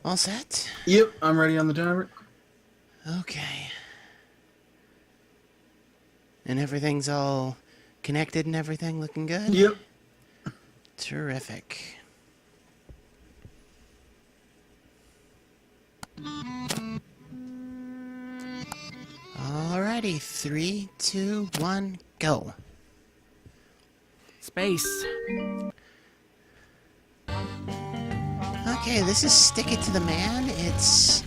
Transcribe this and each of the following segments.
All set? Yep, I'm ready on the timer. Okay. And everything's all connected and everything looking good? Yep. Terrific. Alrighty, 3, 2, 1, go. Space. Okay, this is Stick It to the Man. It's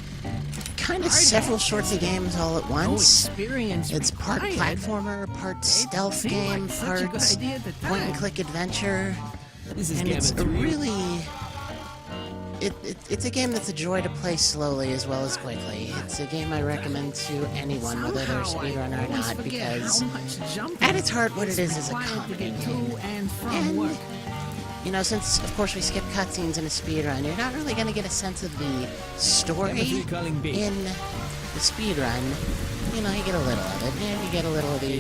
kind of several sorts of games all at once. It's part platformer, part stealth game, part point-and-click adventure. And it's a really... It's a game that's a joy to play slowly as well as quickly. It's a game I recommend to anyone, whether they're a speedrunner or not, because at its heart, what it is a comedy game. And, you know, since, of course, we skip cutscenes in a speedrun, you're not really going to get a sense of the story in the speedrun. You know, you get a little of it, and you get a little of the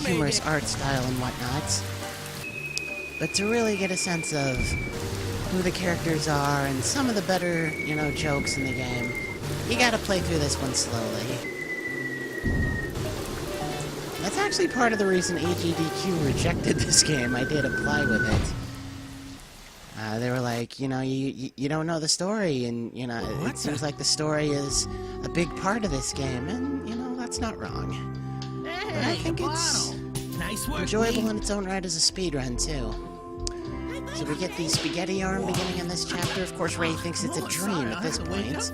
humorous art style and whatnot. But to really get a sense of who the characters are and some of the better, you know, jokes in the game, you gotta play through this one slowly. That's actually part of the reason AGDQ rejected this game. I did apply with it. They were like, you know, you don't know the story, and, you know, it seems like the story is a big part of this game, and, you know, that's not wrong. But I think it's enjoyable in its own right as a speedrun, too. So we get the spaghetti arm beginning in this chapter. Of course, Ray thinks it's a dream at this point.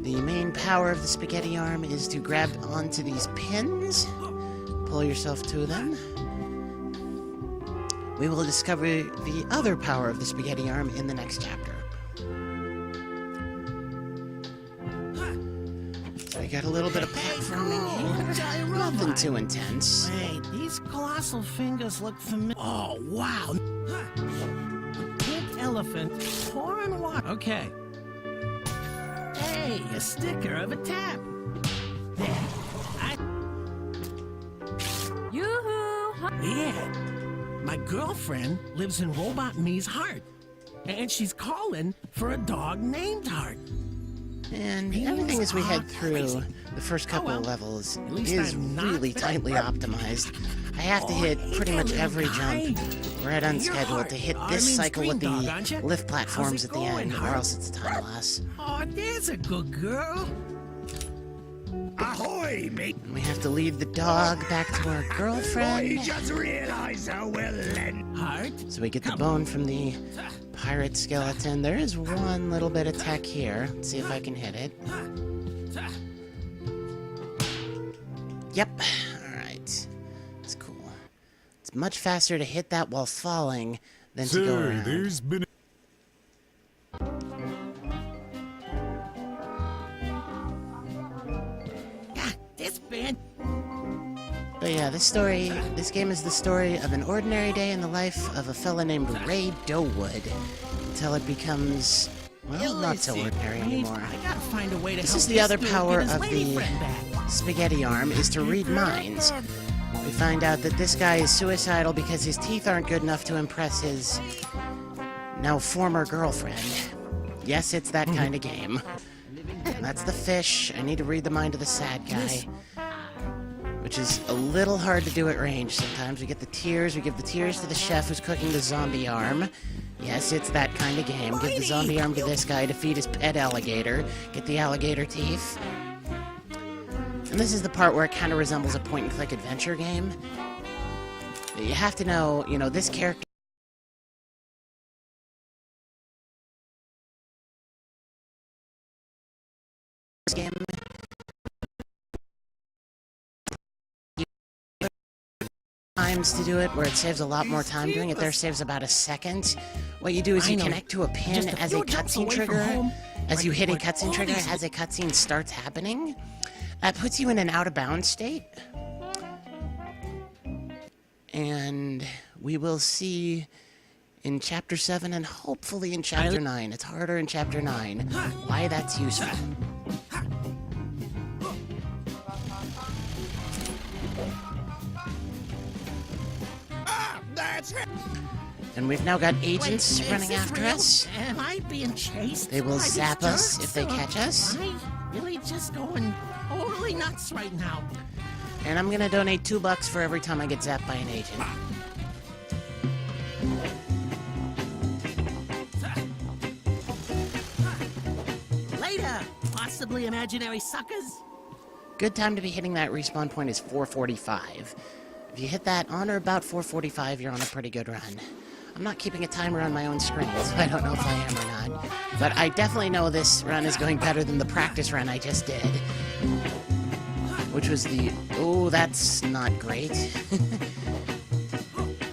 The main power of the spaghetti arm is to grab onto these pins, pull yourself to them. We will discover the other power of the spaghetti arm in the next chapter. So we got a little bit of platforming here. Nothing too intense. Hey, these colossal fingers look familiar. Oh, wow. Pink elephant pouring water. Okay. Hey, a sticker of a tap. There. Yoo-hoo! Yeah. My girlfriend lives in Robot Me's heart. And she's calling for a dog named Heart. And everything as we head through the first couple of levels is really tightly optimized. I have to hit pretty much every jump right on schedule to hit this cycle with the lift platforms at the end, or else it's time loss. Oh, there's a good girl. Ahoy, mate! And we have to lead the dog back to our girlfriend. Just realized how well then. Heart? So we get the bone from the pirate skeleton. There is one little bit of tech here. Let's see if I can hit it. Yep. Alright. It's cool. It's much faster to hit that while falling than to go around. There's been This band. But yeah, this game is the story of an ordinary day in the life of a fella named Ray Dowood, until it becomes, well, not so ordinary anymore. I gotta find a way to This is the other power of the spaghetti arm, is to read minds. We find out that this guy is suicidal because his teeth aren't good enough to impress his now former girlfriend. Yes, it's that kind of game. And that's the fish. I need to read the mind of the sad guy, which is a little hard to do at range sometimes. We get the tears. We give the tears to the chef who's cooking the zombie arm. Yes, it's that kind of game. Give the zombie arm to this guy to feed his pet alligator. Get the alligator teeth. And this is the part where it kind of resembles a point-and-click adventure game. You have to know, you know, this character game times to do it, where it saves a lot more time. Doing it there saves about a second. What you do is you connect to a pin as a cutscene trigger. As you hit a cutscene trigger, as a cutscene starts happening, that puts you in an out-of-bounds state. And we will see in Chapter 7 and hopefully in Chapter 9. It's harder in Chapter 9. Why that's useful. And we've now got Wait, agents is running this after real? us. Am I being chased? They will by these zap us jerks, if they or catch us. Am I really just going totally nuts right now? And I'm gonna donate $2 for every time I get zapped by an agent. Later, possibly imaginary suckers. Good time to be hitting that respawn point is 4:45. If you hit that on or about 4:45, you're on a pretty good run. I'm not keeping a timer on my own screen, so I don't know if I am or not. But I definitely know this run is going better than the practice run I just did. Which was the... Oh, that's not great.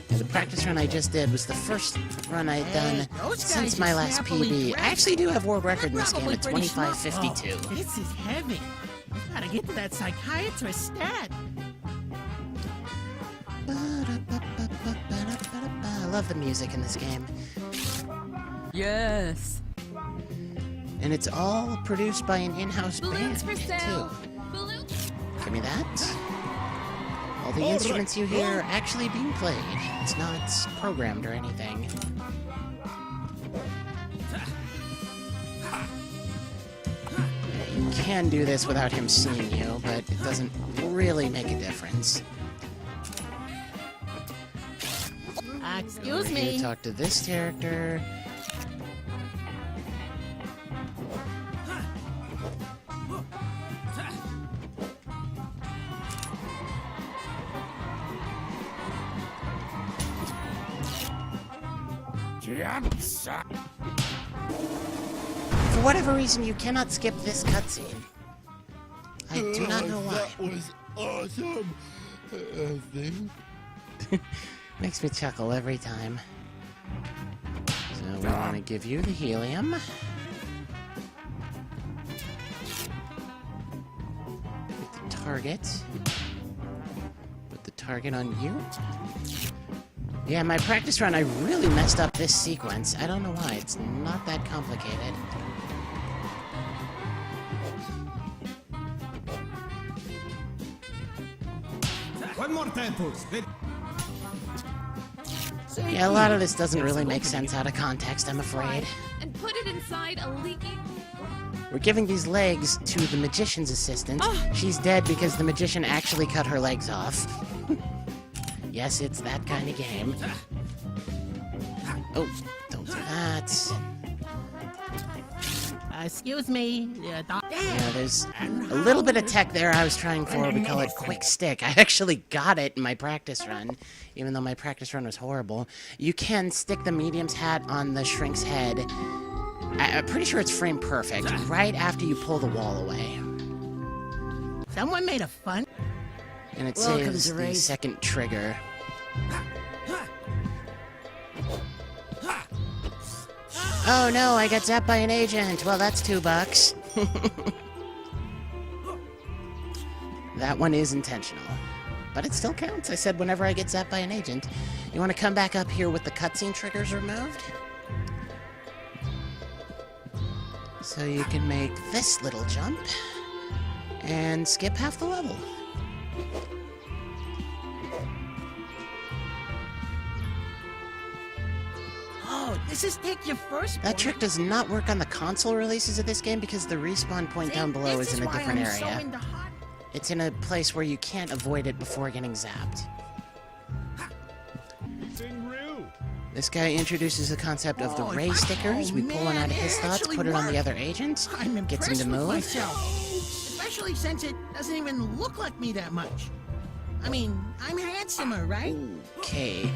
The practice run I just did was the first run I'd done since my last PB. I actually do have world record in this game at 25:52. Oh, this is heavy. I gotta get to that psychiatrist stat. I love the music in this game. Yes. And it's all produced by an in-house band, Balloons for sale. too. Balloons. Give me that. All the instruments you hear are actually being played. It's not programmed or anything. You can do this without him seeing you, but it doesn't really make a difference. Excuse We're here to me. talk to this character. For whatever reason, you cannot skip this cutscene. I do not know why. That was awesome. Thing. Makes me chuckle every time. So we want to give you the helium. Get the target. Put the target on you. Yeah, my practice run, I really messed up this sequence. I don't know why. It's not that complicated. One more time, folks. Yeah, a lot of this doesn't really make sense out of context, I'm afraid. And put it inside a leaky. We're giving these legs to the magician's assistant. She's dead because the magician actually cut her legs off. Yes, it's that kind of game. Oh, don't do that. Excuse me. Damn. Yeah, there's a little bit of tech there I was trying for. We call it quick stick. I actually got it in my practice run, even though my practice run was horrible. You can stick the medium's hat on the shrink's head. I'm pretty sure it's frame perfect, right after you pull the wall away. Someone made a fun. And it Welcome saves to the race. second trigger. Oh no, I got zapped by an agent. Well, that's $2. That one is intentional. But it still counts. I said whenever I get zapped by an agent. You want to come back up here with the cutscene triggers removed? So you can make this little jump and skip half the level. Oh, this is take your first. That trick does not work on the console releases of this game because the respawn point down below is in a different area. It's in a place where you can't avoid it before getting zapped. This guy introduces the concept of the ray stickers. We pull one out of his thoughts, put it on the other agent, I'm gets him impressed to with move. myself. Especially since it doesn't even look like me that much. I mean, I'm handsomer, right? Okay.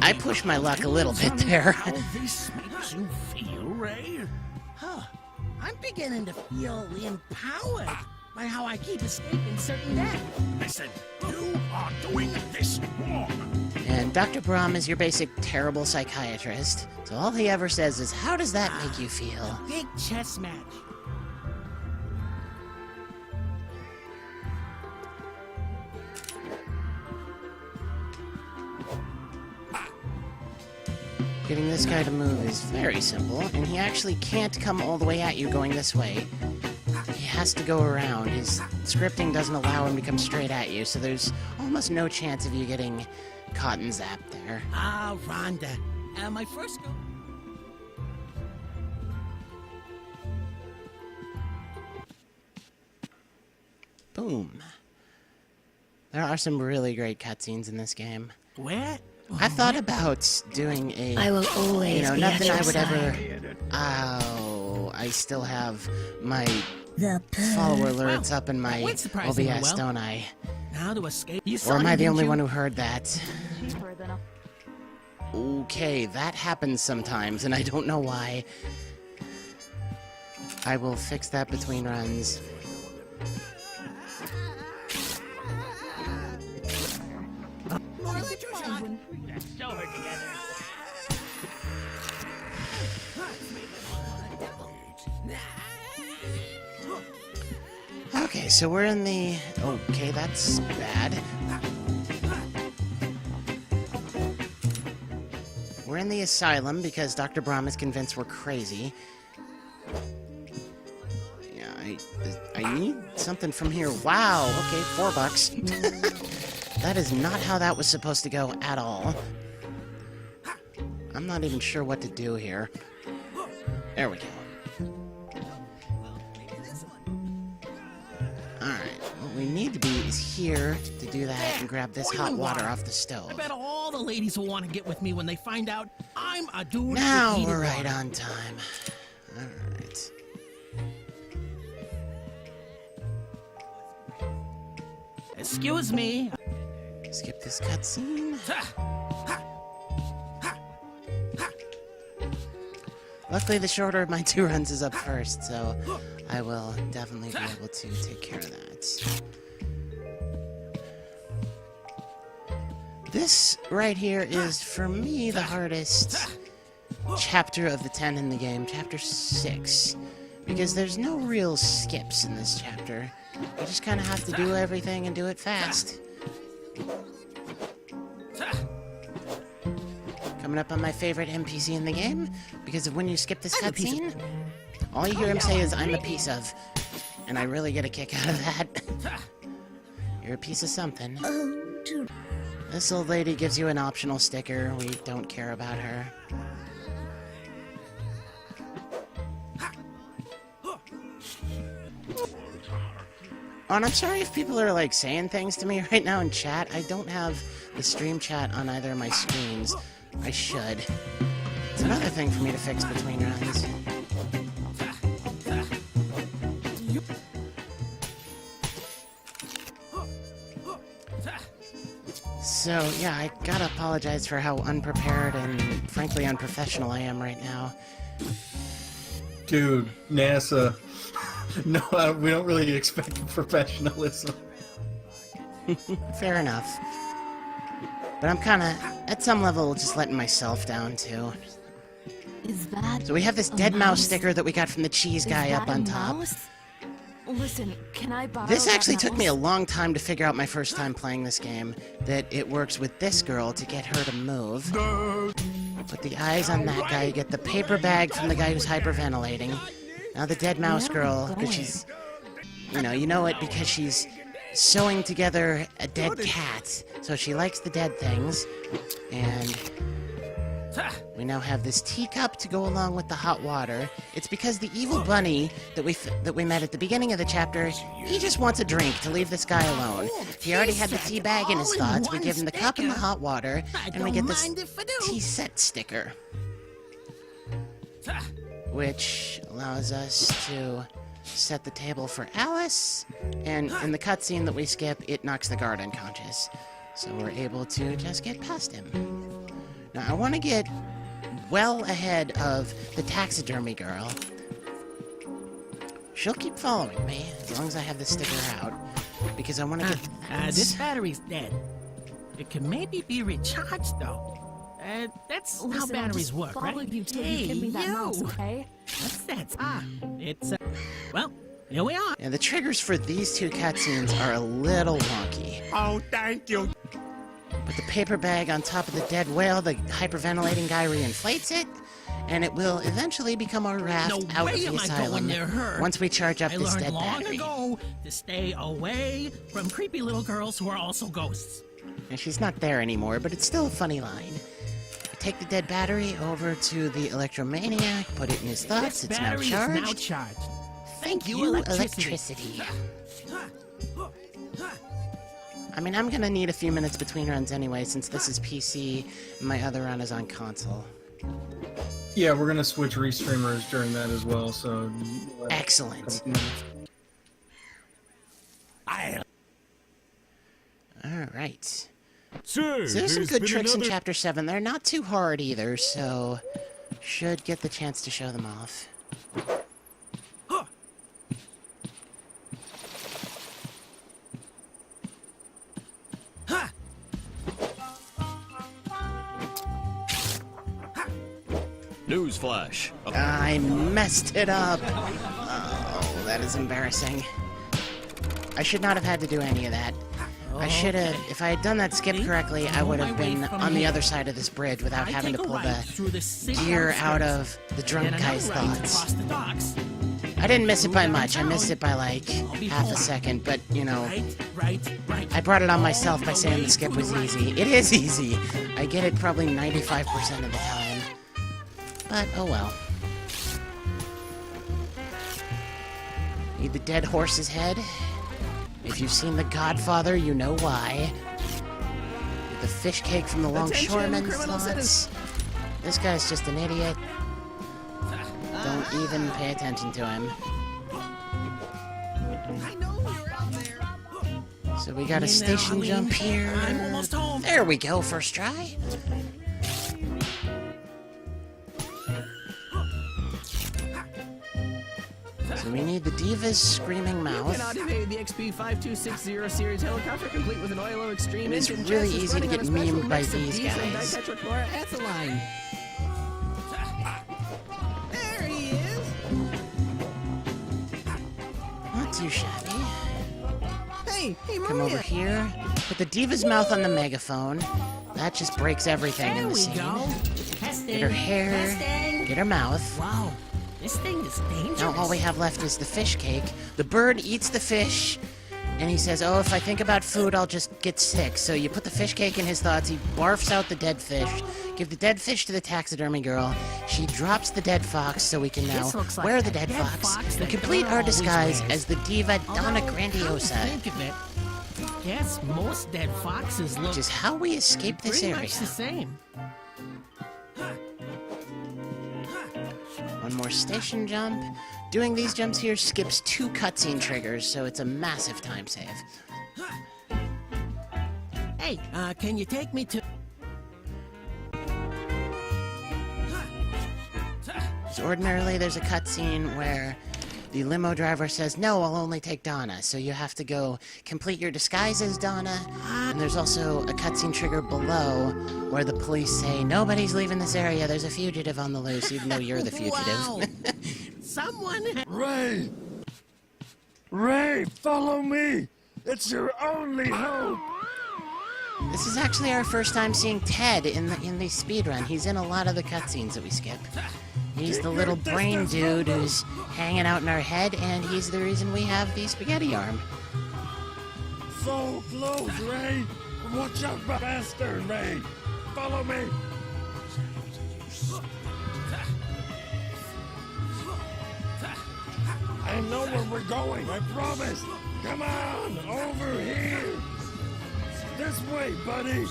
I pushed my luck a little bit there. How this makes you feel, Ray? Huh. I'm beginning to feel empowered by how I keep escaping certain death. Listen, you are doing this wrong. And Dr. Brahm is your basic terrible psychiatrist. So all he ever says is, how does that make you feel? Big chess match. Getting this guy to move is very simple, and he actually can't come all the way at you going this way. He has to go around. His scripting doesn't allow him to come straight at you, so there's almost no chance of you getting cotton zap there. Ah, Rhonda. My first go. Boom. There are some really great cutscenes in this game. Where? I thought about doing a, I will always be nothing at I your would side. ever. Oh, I still have my The follower alerts up in my went surprisingly OBS, well. don't I? Now to escape. You Or saw am I him, the didn't only you? one who heard that? Okay, that happens sometimes, and I don't know why. I will fix that between runs. Okay, so we're in the... Okay, that's bad. We're in the asylum because Dr. Brahm is convinced we're crazy. Yeah, I need something from here. Wow, okay, $4. That is not how that was supposed to go at all. I'm not even sure what to do here. There we go. Alright, what we need to be is here to do that and grab this hot water off the I stove. bet all the ladies will want to get with me when they find out I'm a dude. Now with heated we're right water. on time. Alright. Excuse me. Skip this cutscene. Luckily, the shorter of my 2 runs is up first, so I will definitely be able to take care of that. This right here is, for me, the hardest chapter of the 10 in the game, chapter 6. Because there's no real skips in this chapter. You just kind of have to do everything and do it fast. Coming up on my favorite NPC in the game, because of when you skip this cutscene, all you hear him say is, "I'm a piece of," and I really get a kick out of that. You're a piece of something. This old lady gives you an optional sticker. We don't care about her. Oh, and I'm sorry if people are, like, saying things to me right now in chat. I don't have the stream chat on either of my screens. I should. It's another thing for me to fix between runs. So, yeah, I gotta apologize for how unprepared and, frankly, unprofessional I am right now. Dude, NASA. No, we don't really expect professionalism. Fair enough. But I'm kinda, at some level, just letting myself down, too. Is that So we have this a dead mouse mouse? sticker that we got from the cheese Is guy that up a on top. mouse? Listen, can I borrow This that actually took me a mouse? long time to figure out my first time playing this game, that it works with this girl to get her to move. Put the eyes on that guy, you get the paper bag from the guy who's hyperventilating. Now the dead mouse Where are girl, we because she's... You know it because she's sewing together a dead cat, so she likes the dead things. And we now have this teacup to go along with the hot water. It's because the evil bunny that we met at the beginning of the chapter, he just wants a drink to leave this guy alone. He already had the tea bag in his thoughts. We give him the cup and the hot water, and we get this tea set sticker, which allows us to set the table for Alice, and in the cutscene that we skip, it knocks the guard unconscious. So we're able to just get past him. Now, I want to get well ahead of the taxidermy girl. She'll keep following me as long as I have the sticker out, because I want to get... This battery's dead. It can maybe be recharged, though. That's how Listen, I'll batteries just work, follow right? you till you give me that mouse, you! okay? What's that? It's, well, here we are. Yeah, the triggers for these two cutscenes are a little wonky. Oh, thank you. Put the paper bag on top of the dead whale, the hyperventilating guy reinflates it, and it will eventually become our raft No out way of the am I asylum going near her. once we charge up I this learned dead long battery. ago to stay away from creepy little girls who are also ghosts. And she's not there anymore, but it's still a funny line. Take the dead battery over to the electromaniac, put it in his thoughts, This it's now battery is charged. now charged. Thank you, electricity. I mean, I'm gonna need a few minutes between runs anyway, since this is PC and my other run is on console. Yeah, we're gonna switch restreamers during that as well, so... Excellent. Alright. Sir, So there's some good tricks in Chapter 7. They're not too hard either, so... should get the chance to show them off. Newsflash. I messed it up! Oh, that is embarrassing. I should not have had to do any of that. I should have, if I had done that skip correctly, I would have been on the other side of this bridge without having to pull the gear out of the drunk guy's thoughts. I didn't miss it by much, I missed it by like half a second, but you know, I brought it on myself by saying the skip was easy. It is easy! I get it probably 95% of the time. But, oh well. Need the dead horse's head? If you've seen The Godfather, you know why. The fish cake from the longshoreman's thoughts. This guy's just an idiot. Don't even pay attention to him. So we got a station jump here. I'm almost home. There we go, first try. So we need the Diva's screaming mouth. Activated the XP5260 series helicopter, complete with an oil extreme It is engine. really chassis easy to running get on a special memed by mix of these diesel and guys. ditetrachloroethylene. There he is. Not too shabby. Hey, Come over here. Put the Diva's mouth on the megaphone. That just breaks everything in There the we scene. go. Testing. Get her hair. Testing. Get her mouth. Wow, this thing is dangerous. Now all we have left is the fish cake. The bird eats the fish, and he says, oh, if I think about food, I'll just get sick. So you put the fish cake in his thoughts, he barfs out the dead fish, give the dead fish to the taxidermy girl, she drops the dead fox so we can now This looks like wear the that dead dead fox fox and that complete Donna our always disguise wears. as the diva Donna Although, Grandiosa, come to think of it, yes, most dead foxes look which is how we escape this pretty area. much the same. One more station jump. Doing these jumps here skips 2 cutscene triggers, so it's a massive time save. Hey, can you take me to... So ordinarily there's a cutscene where the limo driver says, no, I'll only take Donna, so you have to go complete your disguise as Donna, and there's also a cutscene trigger below where the police say, nobody's leaving this area, there's a fugitive on the loose, even though you're the fugitive. Wow. Someone... Ray! Ray, follow me! It's your only hope! This is actually our first time seeing Ted in the speedrun. He's in a lot of the cutscenes that we skip. He's the little brain dude who's hanging out in our head, and he's the reason we have the spaghetti arm. So close, Ray! Watch out, bastard, Ray! Follow me! I know where we're going, I promise! Come on, over here! This way, buddy!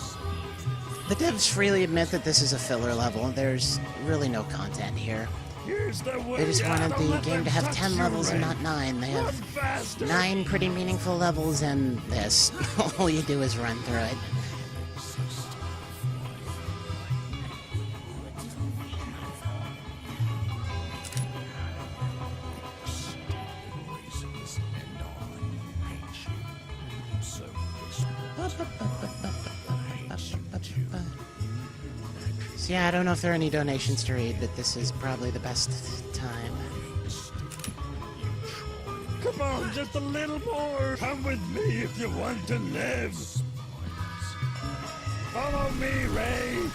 The devs freely admit that this is a filler level. There's really no content here. Here's the way. They just wanted Don't the let game them to have touch 10 you, levels and Ray. not 9. They Run have faster! 9 pretty meaningful levels, and this. All you do is run through it. So yeah, I don't know if there are any donations to read, but this is probably the best time. Come on, just a little more! Come with me if you want to live! Follow me, Ray!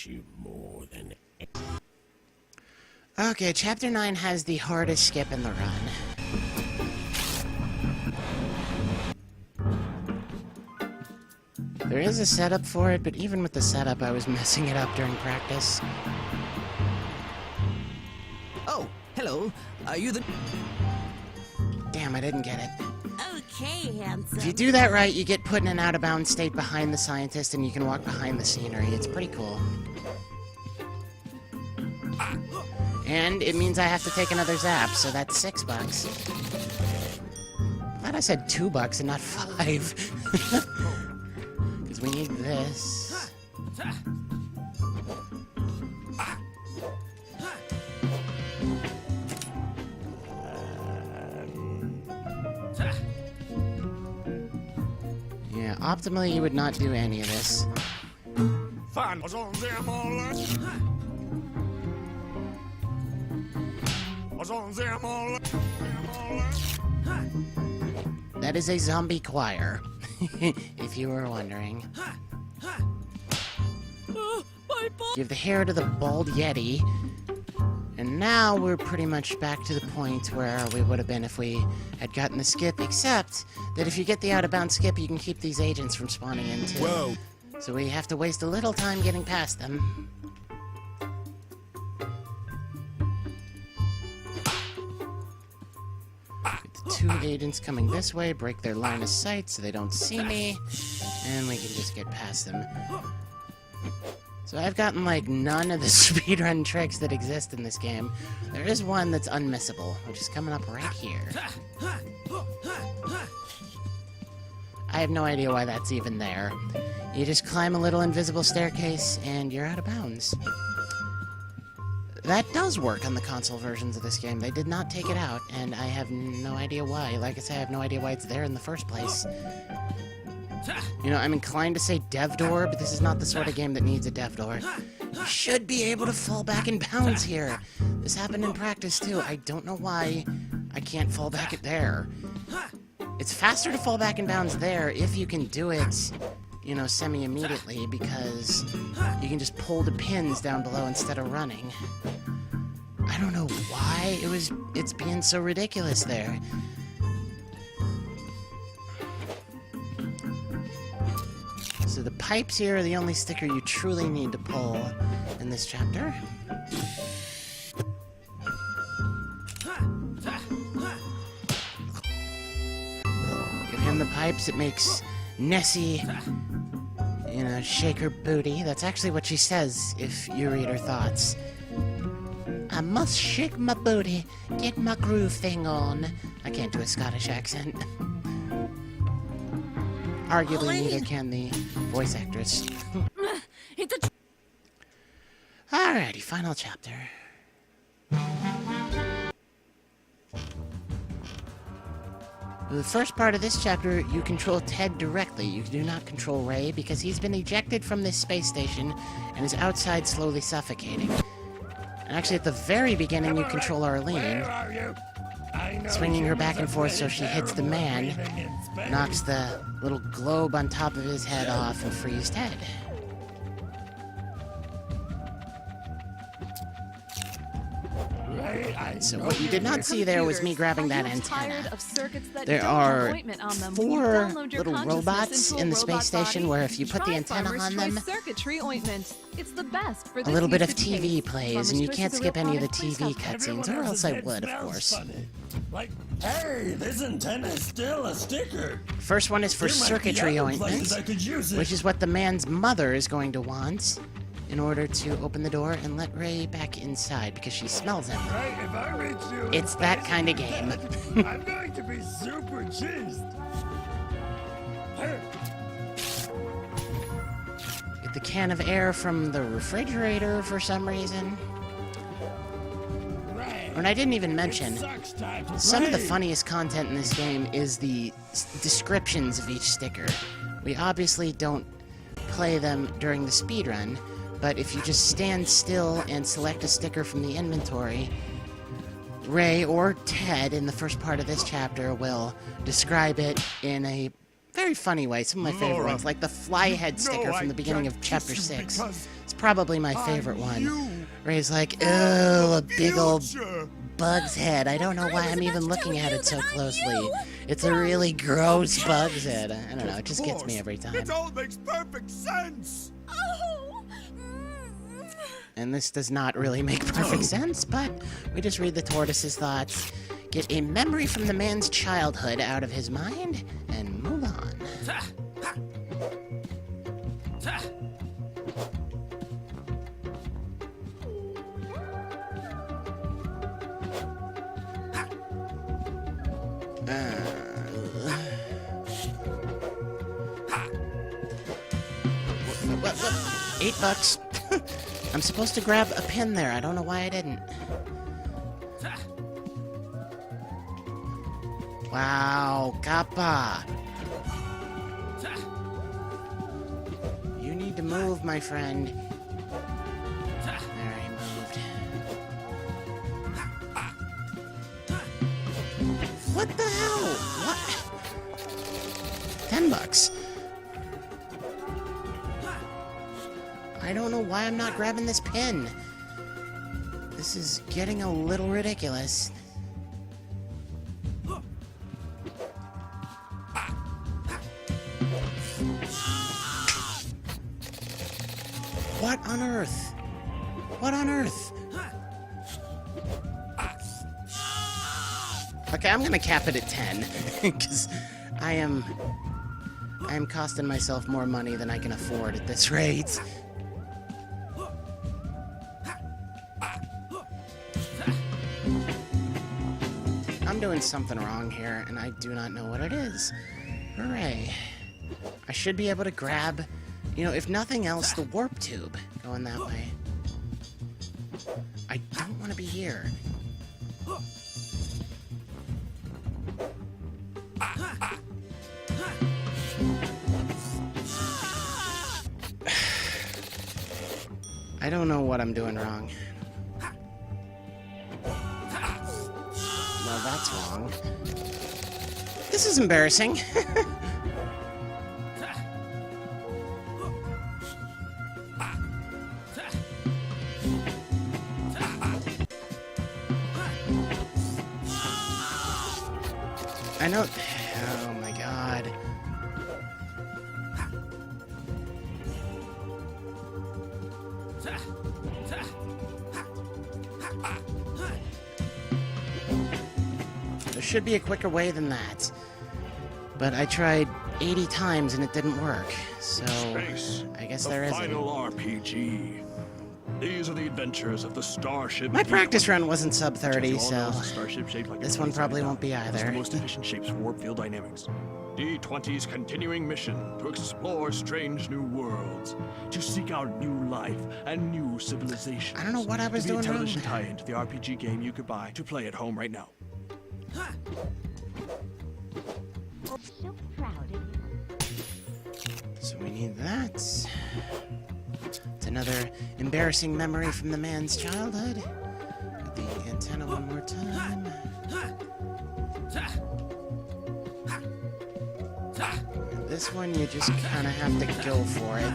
you more than... Okay, Chapter 9 has the hardest skip in the run. There is a setup for it, but even with the setup, I was messing it up during practice. Oh, hello. Are you the... Damn, I didn't get it. Okay, handsome. If you do that right, you get put in an out-of-bounds state behind the scientist, and you can walk behind the scenery. It's pretty cool. And it means I have to take another zap, so that's $6. Glad I said $2 and not 5. Because we need this. Yeah, optimally you would not do any of this. Fun. Was on them all. Was on them all. That is a zombie choir, if you were wondering. Give the hair to the bald yeti. And now we're pretty much back to the point where we would have been if we had gotten the skip, except that if you get the out-of-bounds skip, you can keep these agents from spawning in too. Whoa. So we have to waste a little time getting past them. Get the 2 agents coming this way, break their line of sight so they don't see me, and we can just get past them. So I've gotten, like, none of the speedrun tricks that exist in this game. There is one that's unmissable, which is coming up right here. I have no idea why that's even there. You just climb a little invisible staircase, and you're out of bounds. That does work on the console versions of this game. They did not take it out, and I have no idea why. Like I said, I have no idea why it's there in the first place. You know, I'm inclined to say dev door, but this is not the sort of game that needs a dev door. You should be able to fall back in bounds here. This happened in practice, too. I don't know why I can't fall back at there. It's faster to fall back in bounds there if you can do it, you know, semi-immediately, because you can just pull the pins down below instead of running. I don't know why it's being so ridiculous there. So the pipes here are the only sticker you truly need to pull in this chapter. Give him the pipes, it makes Nessie, you know, shake her booty. That's actually what she says if you read her thoughts. I must shake my booty, get my groove thing on. I can't do a Scottish accent. Arguably, neither can the voice actress. Alrighty, final chapter. The first part of this chapter, you control Ted directly. You do not control Ray because he's been ejected from this space station and is outside slowly suffocating. And actually, at the very beginning, you control Arlene, swinging her back and forth so she hits the man, knocks the little globe on top of his head off, and frees Ted. So what you did not see there was me grabbing that antenna. There are 4 little robots in the space station where if you put the antenna on them, a little bit of TV plays, and you can't skip any of the TV cutscenes, or else I would, of course. Like, hey, this antenna is still a sticker. First one is for There might be circuitry other ointment, places I could use it. which is what the man's mother is going to want in order to open the door and let Ray back inside because she smells him. Right, if I reach you in It's that space, kind of game. I'm going to be super cheesed. Get the can of air from the refrigerator for some reason. And I didn't even mention, some of the funniest content in this game is the descriptions of each sticker. We obviously don't play them during the speedrun, but if you just stand still and select a sticker from the inventory, Ray or Ted in the first part of this chapter will describe it in a very funny way. Some of my favorite ones, like the fly head sticker from the beginning of chapter 6. It's probably my favorite one. Where he's like, oh, a big old bug's head. I don't know why I'm even looking at it so closely. It's a really gross bug's head. I don't know, it just gets me every time. It all makes perfect sense. Oh. And this does not really make perfect sense, but we just read the tortoise's thoughts, get a memory from the man's childhood out of his mind, and move on. What? $8. I'm supposed to grab a pin there. I don't know why I didn't. Wow, Kappa. You need to move, my friend. There, he moved. What the hell? What? $10. I don't know why I'm not grabbing this pin. This is getting a little ridiculous. What on earth? What on earth? Okay, I'm gonna cap it at 10, because I am costing myself more money than I can afford at this rate. I'm doing something wrong here, and I do not know what it is. Hooray. I should be able to grab, you know, if nothing else, the warp tube going that way. I don't want to be here. I don't know what I'm doing wrong. Well, that's wrong. This is embarrassing. I know. Oh my god. There should be a quicker way than that. But I tried 80 times and it didn't work. So Space, I guess the there isn't. final RPG. These are the adventures of the Starship. My practice run wasn't sub Which, as 30, you all know, so is a starship shaped like a this one 20-sided probably die. won't be It's the either. most efficient shapes for warp field dynamics. D20's continuing mission to explore strange new worlds, to seek out new life and new civilizations. I don't know what I was to be doing a wrong television there. tie-in to the RPG game you could buy to play at home right now. I'm so proud of you. So we need that. It's another embarrassing memory from the man's childhood. Get the antenna one more time. And this one you just kind of have to go for it.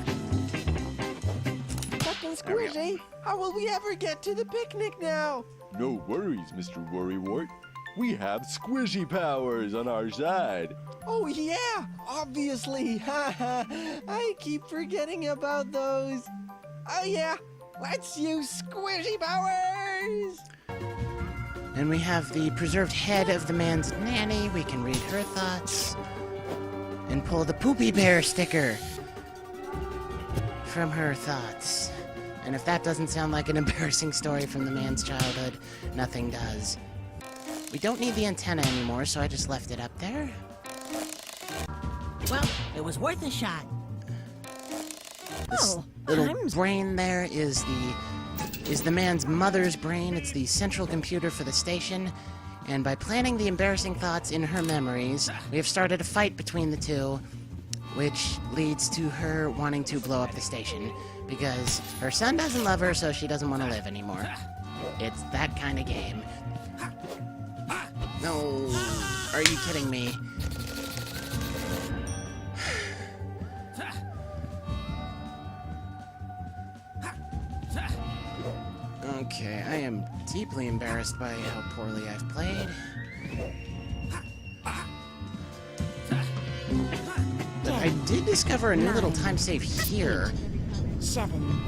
Captain There we go. Squishy, how will we ever get to the picnic now? No worries, Mr. Worrywart. We have squishy powers on our side. Oh yeah, obviously. I keep forgetting about those. Oh yeah, let's use squishy powers. And we have the preserved head of the man's nanny. We can read her thoughts. And pull the poopy bear sticker from her thoughts. And if that doesn't sound like an embarrassing story from the man's childhood, nothing does. We don't need the antenna anymore, so I just left it up there. Well, it was worth a shot. This Oh, little I'm- brain there is the man's mother's brain. It's the central computer for the station. And by planting the embarrassing thoughts in her memories, we have started a fight between the two, which leads to her wanting to blow up the station because her son doesn't love her, so she doesn't want to live anymore. It's that kind of game. No, are you kidding me? Okay, I am deeply embarrassed by how poorly I've played. But I did discover a new little time save here 7.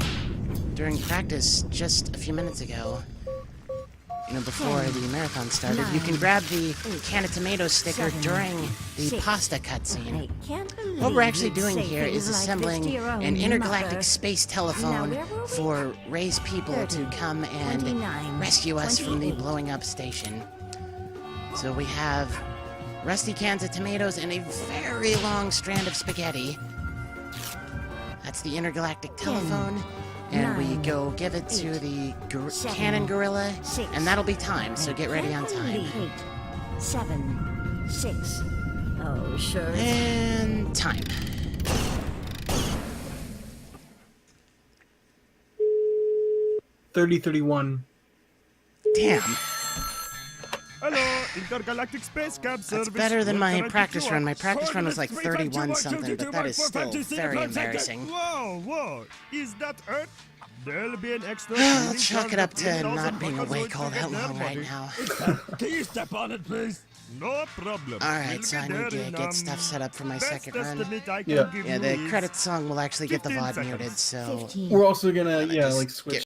during practice just a few minutes ago. You know, before the marathon started. You can grab the can of tomato sticker during the pasta cutscene. What we're actually doing here is assembling an intergalactic space telephone for Ray's people to come and rescue us from the blowing up station. So we have rusty cans of tomatoes and a very long strand of spaghetti. That's the intergalactic telephone. And we go give it to the cannon gorilla, and that'll be time, so get ready on time. 8, 7, 6. Oh, sure. And time. $30.31. Damn. Hello, intergalactic space cab service. That's better than What my can I do practice you run. up? My practice run was like 400, 31 something, but that is still very embarrassing. Whoa, whoa. Is that Earth? There'll be an extra. I'll cleaning chalk it charge up of to 10,000 not being buckles awake once all you that get there, long right buddy. now. Can you step on it, please? No problem. Alright, We'll so be I there need to in, get stuff set up for my best second run. estimate I can Yeah. give Yeah, you the is credits song will actually get the 15 VOD seconds. muted, so... 15. We're also gonna, yeah, just like switch